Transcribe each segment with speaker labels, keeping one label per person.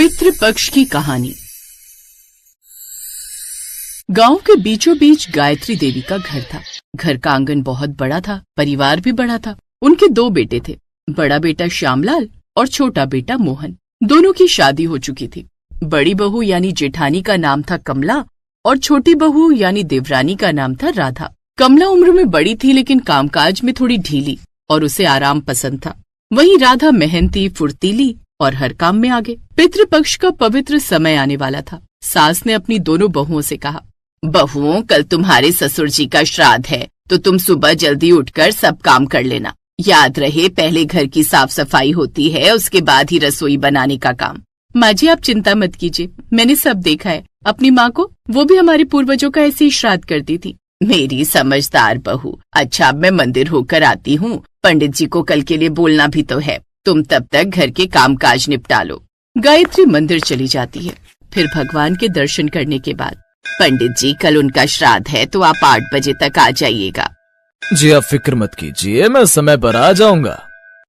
Speaker 1: पितृपक्ष की कहानी। गांव के बीचों बीच गायत्री देवी का घर था। घर का आंगन बहुत बड़ा था, परिवार भी बड़ा था। उनके दो बेटे थे, बड़ा बेटा श्यामलाल और छोटा बेटा मोहन। दोनों की शादी हो चुकी थी। बड़ी बहू यानी जेठानी का नाम था कमला और छोटी बहू यानी देवरानी का नाम था राधा। कमला उम्र में बड़ी थी लेकिन कामकाज में थोड़ी ढीली और उसे आराम पसंद था। वहीं राधा मेहनती, फुर्तीली और हर काम में आगे। पितृपक्ष का पवित्र समय आने वाला था। सास ने अपनी दोनों बहुओं से कहा, बहुओं, कल तुम्हारे ससुर जी का श्राद्ध है तो तुम सुबह जल्दी उठकर सब काम कर लेना। याद रहे, पहले घर की साफ सफाई होती है, उसके बाद ही रसोई बनाने का काम। माँ जी, आप चिंता मत कीजिए, मैंने सब देखा है। अपनी माँ को, वो भी हमारे पूर्वजों का ऐसे ही श्राद्ध करती थी। मेरी समझदार बहू। अच्छा, अब मैं मंदिर होकर आती हूँ। पंडित जी को कल के लिए बोलना भी तो है। तुम तब तक घर के कामकाज निपटा लो। गायत्री मंदिर चली जाती है। फिर भगवान के दर्शन करने के बाद, पंडित जी, कल उनका श्राद्ध है तो आप 8 बजे तक आ जाइएगा।
Speaker 2: जी आप फिक्र मत कीजिए, मैं समय पर आ जाऊंगा।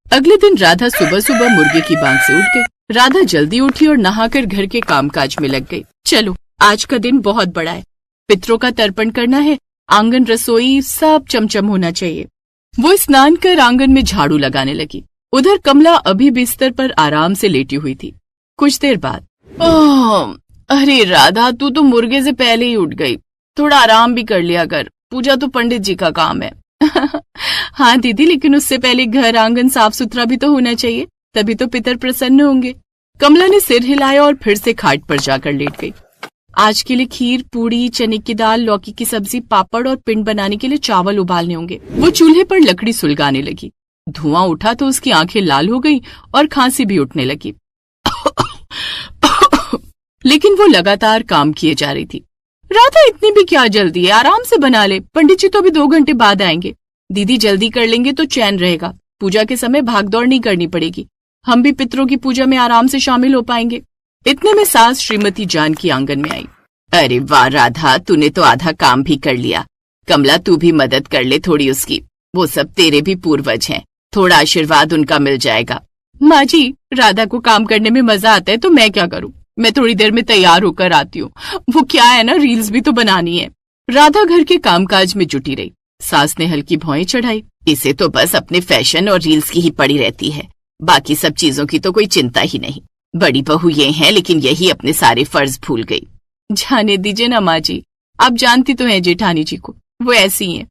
Speaker 1: अगले दिन राधा सुबह सुबह मुर्गे की बांग से उठ गई। राधा जल्दी उठी और नहाकर घर के कामकाज में लग गई। चलो, आज का दिन बहुत बड़ा है। पितरों का तर्पण करना है, आंगन रसोई सब चमचम होना चाहिए। वो स्नान कर आंगन में झाड़ू लगाने लगी। उधर कमला अभी बिस्तर पर आराम से लेटी हुई थी। कुछ देर बाद, अरे राधा, तू तो मुर्गे से पहले ही उठ गई। थोड़ा आराम भी कर लिया कर, पूजा तो पंडित जी का काम है। हाँ दीदी, लेकिन उससे पहले घर आंगन साफ सुथरा भी तो होना चाहिए, तभी तो पितर प्रसन्न होंगे। कमला ने सिर हिलाया और फिर से खाट पर जाकर लेट गई। आज के लिए खीर, पूड़ी, चने की दाल, लौकी की सब्जी, पापड़ और पिंड बनाने के लिए चावल उबालने होंगे। वो चूल्हे पर लकड़ी सुलगाने लगी। धुआं उठा तो उसकी आंखें लाल हो गई और खांसी भी उठने लगी। लेकिन वो लगातार काम किए जा रही थी। राधा, इतनी भी क्या जल्दी है, आराम से बना ले। पंडित जी तो अभी 2 घंटे बाद आएंगे। दीदी जल्दी कर लेंगे तो चैन रहेगा। पूजा के समय भागदौड़ नहीं करनी पड़ेगी। हम भी पितरों की पूजा में आराम से शामिल हो पाएंगे। इतने में सास श्रीमती जानकी आंगन में आई। अरे वाह राधा, तूने तो आधा काम भी कर लिया। कमला, तू भी मदद कर ले थोड़ी उसकी। वो सब तेरे भी पूर्वज हैं, थोड़ा आशीर्वाद उनका मिल जाएगा। माँ जी, राधा को काम करने में मजा आता है तो मैं क्या करूँ। मैं थोड़ी देर में तैयार होकर आती हूँ। वो क्या है ना, रील्स भी तो बनानी है। राधा घर के कामकाज में जुटी रही। सास ने हल्की भौएं चढ़ाई। इसे तो बस अपने फैशन और रील्स की ही पड़ी रहती है, बाकी सब चीजों की तो कोई चिंता ही नहीं। बड़ी बहू ये है, लेकिन यही अपने सारे फर्ज भूल गई। जाने दीजिए ना माँ जी, आप जानती तो हैं जेठानी जी को, वो ऐसी हैं।